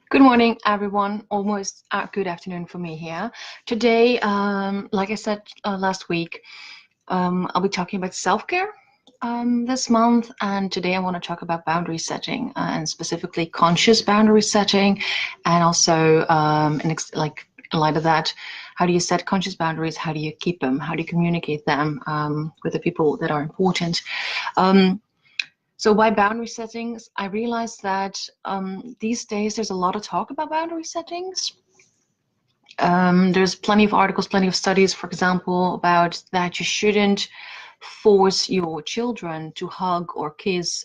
Good morning, everyone. Almost good afternoon for me here. Today, like I said last week, I'll be talking about self-care this month, and today I want to talk about boundary setting and specifically conscious boundary setting, and also like in light of that, how do you set conscious boundaries? How do you keep them? How do you communicate them with the people that are important? Um, so why boundary settings? I realized that these days there's a lot of talk about boundary settings. There's plenty of articles, plenty of studies, for example, about that you shouldn't force your children to hug or kiss,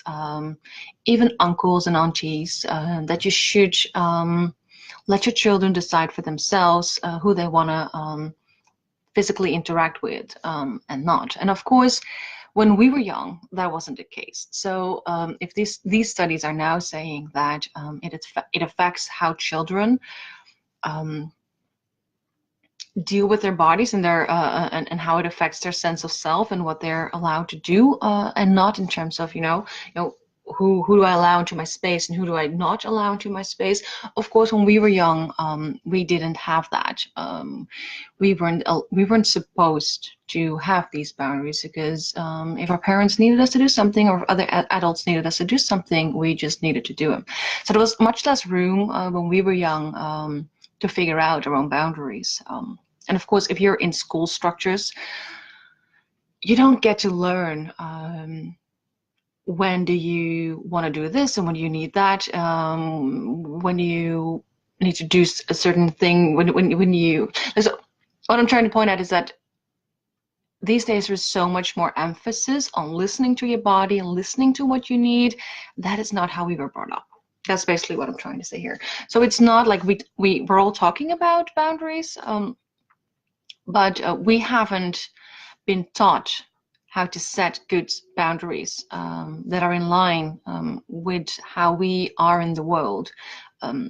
even uncles and aunties, that you should let your children decide for themselves who they want to physically interact with and not. And of course, when we were young, that wasn't the case. So if these studies are now saying that it affects how children deal with their bodies and their and how it affects their sense of self and what they're allowed to do and not in terms of who do I allow into my space and who do I not allow into my space. Of course, when we were young, we didn't have that. We weren't supposed to have these boundaries because if our parents needed us to do something or if other adults needed us to do something, we just needed to do them. So there was much less room when we were young to figure out our own boundaries. And of course, if you're in school structures, you don't get to learn when do you want to do this and when do you need that, when you need to do a certain thing, when you. So what I'm trying to point out is that these days there's so much more emphasis on listening to your body and listening to what you need. That is not how we were brought up. That's basically what I'm trying to say here. So it's not like we're all talking about boundaries, but we haven't been taught how to set good boundaries that are in line with how we are in the world.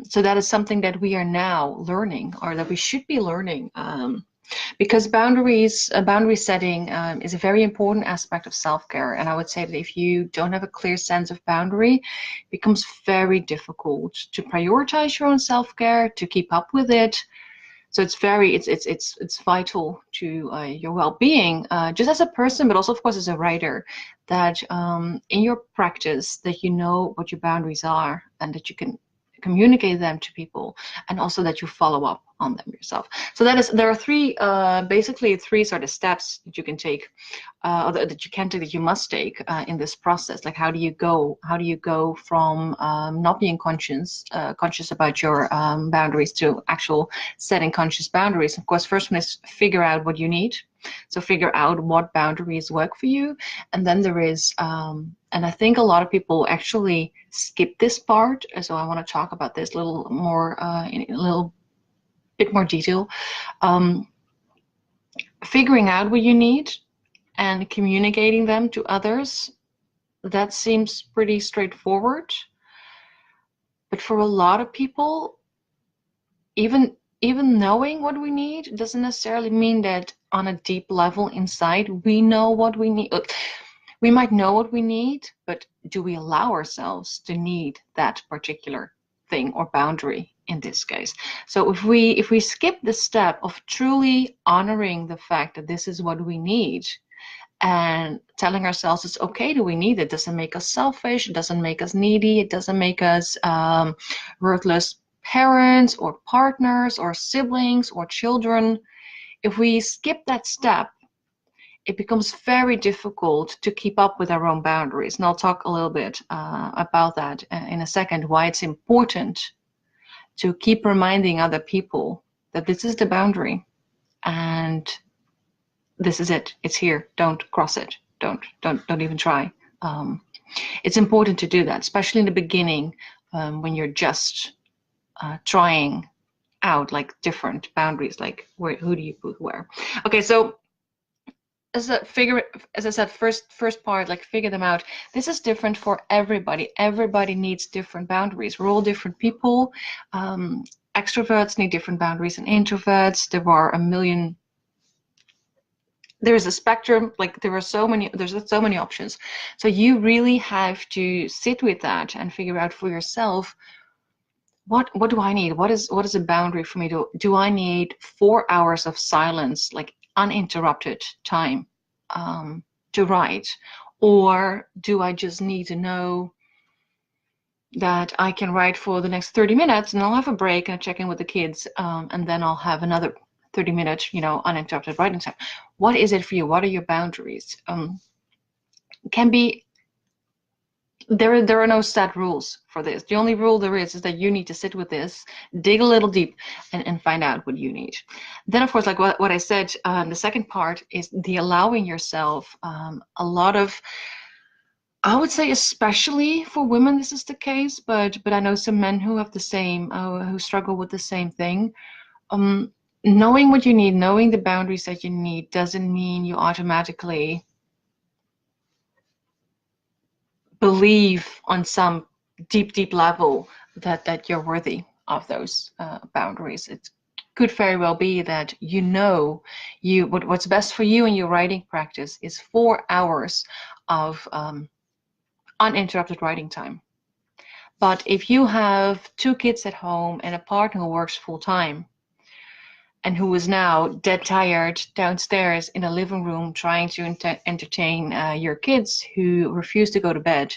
So that is something that we are now learning, or that we should be learning. Because boundary setting is a very important aspect of self-care. And I would say that if you don't have a clear sense of boundary, it becomes very difficult to prioritize your own self-care, to keep up with it. So it's vital to your well-being, just as a person, but also of course as a writer, that in your practice that you know what your boundaries are and that you can communicate them to people, and also that you follow up on them yourself. So there are basically three sort of steps that you can take, or that you must take in this process. Like how do you go from not being conscious about your boundaries to actual setting conscious boundaries. Of course, first one is figure out what you need. So figure out what boundaries work for you, and then there is and I think a lot of people actually skip this part, so I want to talk about this a little more in a little bit more detail. Figuring out what you need and communicating them to others, that seems pretty straightforward. But for a lot of people, even knowing what we need doesn't necessarily mean that on a deep level inside we know what we need. We might know what we need, but do we allow ourselves to need that particular thing or boundary in this case? So if we skip the step of truly honoring the fact that this is what we need and telling ourselves it's okay that we need it, doesn't make us selfish, it doesn't make us needy, it doesn't make us worthless parents or partners or siblings or children. If we skip that step, it becomes very difficult to keep up with our own boundaries. And I'll talk a little bit about that in a second, why it's important to keep reminding other people that this is the boundary and this is it. It's here. Don't cross it. Don't even try. It's important to do that, especially in the beginning when you're just trying out like different boundaries, like who do you put where. Okay, so as I said, first part, like figure them out. This is different for everybody. Everybody needs different boundaries. We're all different people. Extroverts need different boundaries than introverts. There's a spectrum, like there's so many options. So you really have to sit with that and figure out for yourself what do I need? What is a boundary for me? Do I need 4 hours of silence, like uninterrupted time, to write? Or do I just need to know that I can write for the next 30 minutes and I'll have a break and check in with the kids, and then I'll have another 30 minutes, uninterrupted writing time? What is it for you? What are your boundaries? Can be there are no set rules for this. The only rule there is that you need to sit with this, dig a little deep, and find out what you need. Then, of course, like what I said, the second part is the allowing yourself a lot of, I would say, especially for women, this is the case, but I know some men who have the same, who struggle with the same thing. Knowing what you need, knowing the boundaries that you need, doesn't mean you automatically believe on some deep level that you're worthy of those boundaries. It could very well be that what's best for you in your writing practice is 4 hours of uninterrupted writing time. But if you have 2 kids at home and a partner who works full time and who is now dead tired downstairs in a living room trying to entertain your kids who refuse to go to bed,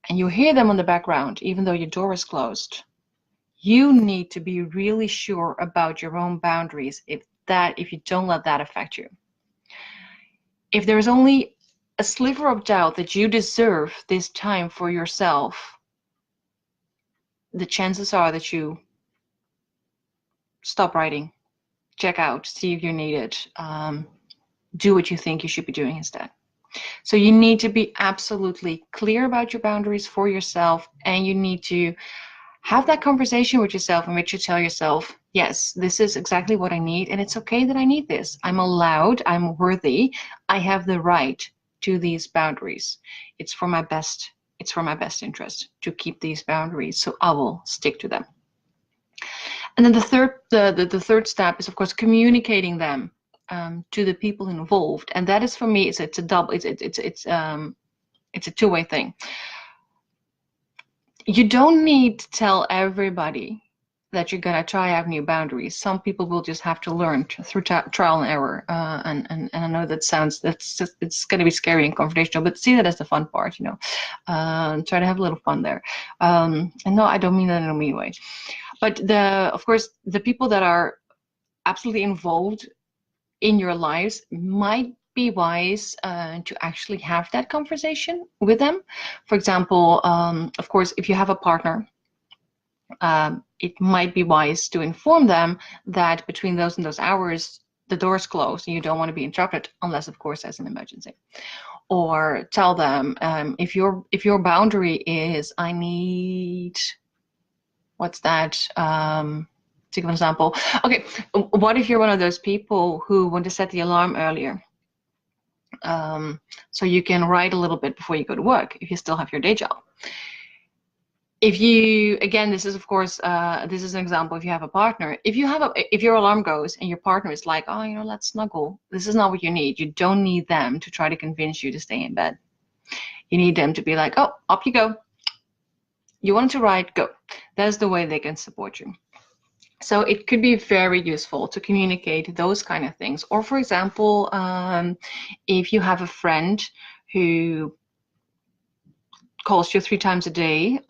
and you hear them on the background even though your door is closed, you need to be really sure about your own boundaries if you don't let that affect you. If there's only a sliver of doubt that you deserve this time for yourself, the chances are that you stop writing, check out, see if you need it, do what you think you should be doing instead. So you need to be absolutely clear about your boundaries for yourself, and you need to have that conversation with yourself in which you tell yourself, yes, this is exactly what I need, and it's okay that I need this. I'm allowed, I'm worthy, I have the right to these boundaries. It's for my best interest to keep these boundaries, so I will stick to them. And then the third step is, of course, communicating them to the people involved, and that is, for me, it's a two-way thing. You don't need to tell everybody that you're gonna try out new boundaries. Some people will just have to learn through trial and error, and I know it's gonna be scary and confrontational, but see that as the fun part, try to have a little fun there. And no, I don't mean that in a mean way, but of course the people that are absolutely involved in your lives might be wise to actually have that conversation with them. For example, of course, if you have a partner, it might be wise to inform them that between those and those hours, the door's closed and you don't want to be interrupted, unless, of course, there's an emergency. Or tell them, if your boundary is, I need, what's that? To give an example. Okay, what if you're one of those people who want to set the alarm earlier? So you can write a little bit before you go to work if you still have your day job. If you, again, this is, of course, this is an example. If you have a partner, if your alarm goes and your partner is like, oh, let's snuggle, this is not what you need. You don't need them to try to convince you to stay in bed. You need them to be like, oh, up you go. You want to write, go. That's the way they can support you. So it could be very useful to communicate those kind of things. Or, for example, if you have a friend who calls you 3 times a day,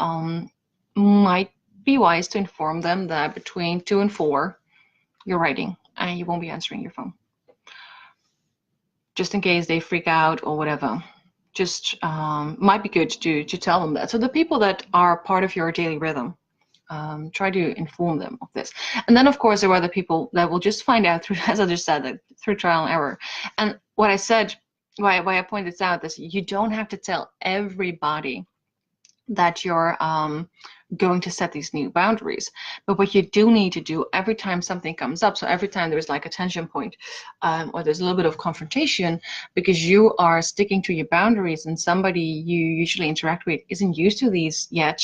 might be wise to inform them that between 2 and 4 you're writing and you won't be answering your phone, just in case they freak out or whatever. Just might be good to tell them that. So the people that are part of your daily rhythm, try to inform them of this. And then, of course, there are other people that will just find out through, as I just said, through trial and error. And what I said, why I pointed this out, is you don't have to tell everybody that you're going to set these new boundaries. But what you do need to do every time something comes up, so every time there's like a tension point, or there's a little bit of confrontation because you are sticking to your boundaries and somebody you usually interact with isn't used to these yet,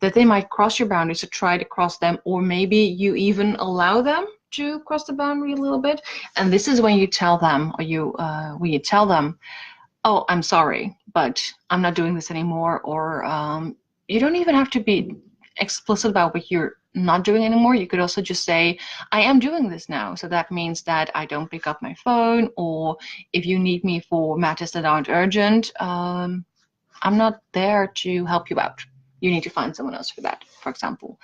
that they might cross your boundaries, to try to cross them, or maybe you even allow them to cross the boundary a little bit. And this is when you tell them, oh, I'm sorry, but I'm not doing this anymore. Or you don't even have to be explicit about what you're not doing anymore, you could also just say, I am doing this now. So that means that I don't pick up my phone, or if you need me for matters that aren't urgent, I'm not there to help you out. You need to find someone else for that, for example.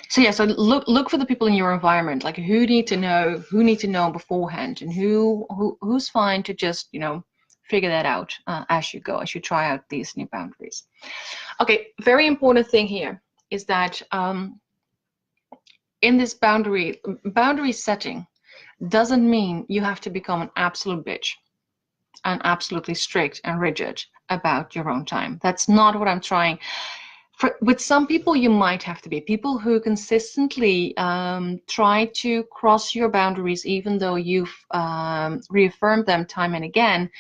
So yeah, so look for the people in your environment, like who need to know beforehand, and who's fine to just, you know, figure that out as you go, as you try out these new boundaries. Okay, very important thing here is that in this boundary setting doesn't mean you have to become an absolute bitch and absolutely strict and rigid about your own time. That's not what I'm trying. With some people, you might have to be. People who consistently try to cross your boundaries, even though you've reaffirmed them time and again,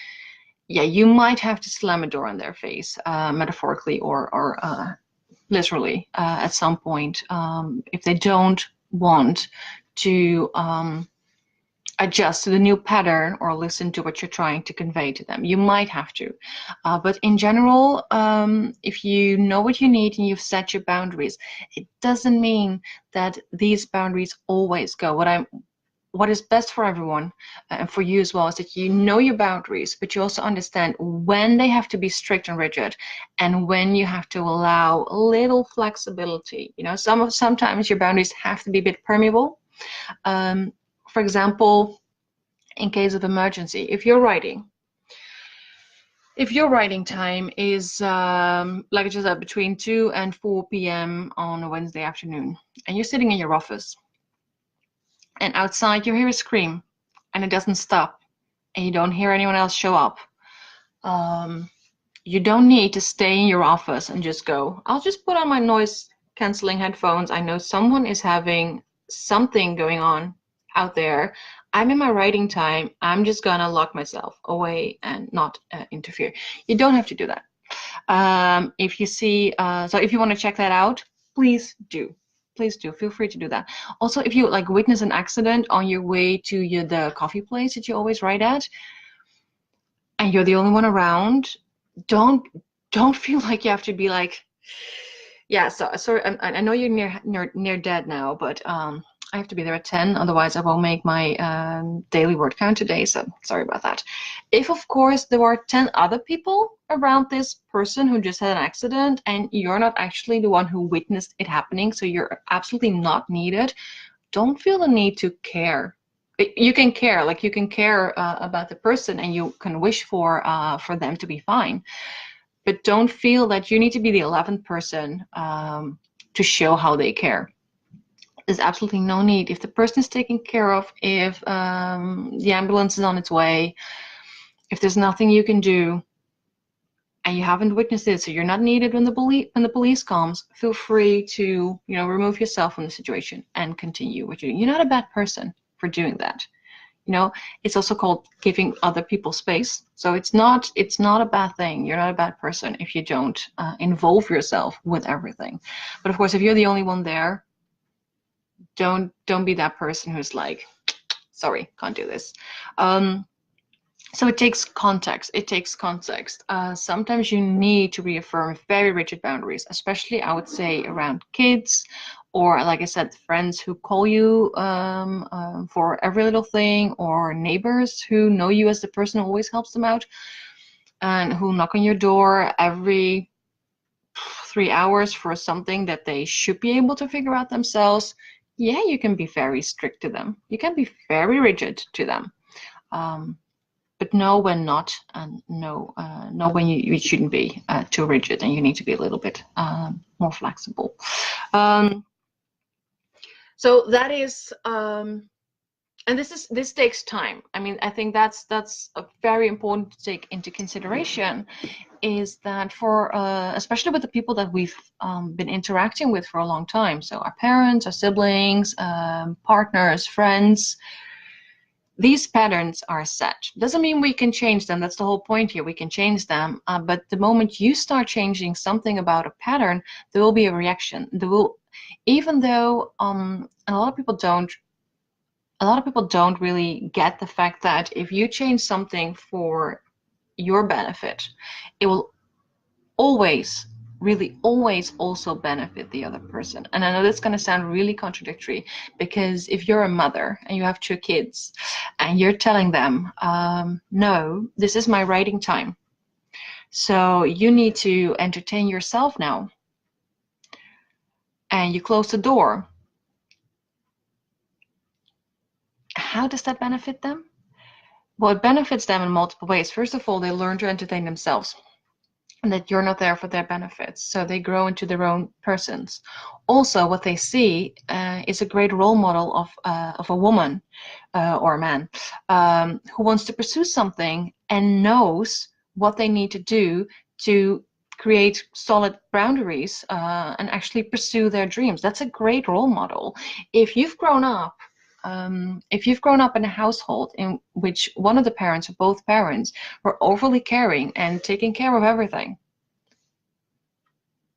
yeah, you might have to slam a door in their face, metaphorically or literally at some point, if they don't want to adjust to the new pattern or listen to what you're trying to convey to them. You might have to. But in general, if you know what you need and you've set your boundaries, it doesn't mean that these boundaries always go. What is best for everyone and for you as well is that you know your boundaries, but you also understand when they have to be strict and rigid and when you have to allow a little flexibility. You know, sometimes your boundaries have to be a bit permeable. For example, in case of emergency, if your writing time is, like I just said, between 2 and 4 p.m. on a Wednesday afternoon, and you're sitting in your office, and outside you hear a scream, and it doesn't stop, and you don't hear anyone else show up, you don't need to stay in your office and just go, I'll just put on my noise canceling headphones. I know someone is having something going on out there. I'm in my writing time. I'm just gonna lock myself away and not interfere. You don't have to do that. If you see, so if you want to check that out, please do. Please do. Feel free to do that. Also, if you like witness an accident on your way to the coffee place that you always write at, and you're the only one around, don't feel like you have to be like, yeah. So sorry, I know you're near dead now, but I have to be there at 10, otherwise I won't make my daily word count today, so sorry about that. If, of course, there are 10 other people around this person who just had an accident and you're not actually the one who witnessed it happening, so you're absolutely not needed, don't feel the need to care. You can care, like you can care about the person and you can wish for them to be fine, but don't feel that you need to be the 11th person to show how they care. There's absolutely no need. If the person is taken care of, if the ambulance is on its way, if there's nothing you can do, and you haven't witnessed it, so you're not needed when the police comes, feel free to, you know, remove yourself from the situation and continue what you're doing. You're not a bad person for doing that. You know, it's also called giving other people space. So it's not a bad thing. You're not a bad person if you don't involve yourself with everything. But of course, if you're the only one there, don't be that person who's like, sorry, can't do this. So it takes context. Sometimes you need to reaffirm very rigid boundaries, especially I would say around kids, or like I said, friends who call you for every little thing, or neighbors who know you as the person who always helps them out and who knock on your door every 3 hours for something that they should be able to figure out themselves. Yeah, you can be very strict to them. You can be very rigid to them. But know when not, and know when you shouldn't be too rigid, and you need to be a little bit more flexible. So that is, and this takes time. I mean, I think that's a very important to take into consideration, is that for especially with the people that we've been interacting with for a long time, so our parents, our siblings, partners, friends, these patterns are set. Doesn't mean we can change them. That's the whole point here. We can change them, but the moment you start changing something about a pattern, there will be a reaction. There will, even though and a lot of people don't really get the fact that if you change something for your benefit, it will always really always also benefit the other person. And I know that's going to sound really contradictory, because if you're a mother and you have 2 kids and you're telling them, no, this is my writing time, so you need to entertain yourself now, and you close the door, how does that benefit them? Well, it benefits them in multiple ways. First of all, they learn to entertain themselves, and that you're not there for their benefits, so they grow into their own persons. Also, what they see is a great role model of a woman or a man who wants to pursue something and knows what they need to do to create solid boundaries and actually pursue their dreams. That's a great role model. If you've grown up in a household in which one of the parents or both parents were overly caring and taking care of everything,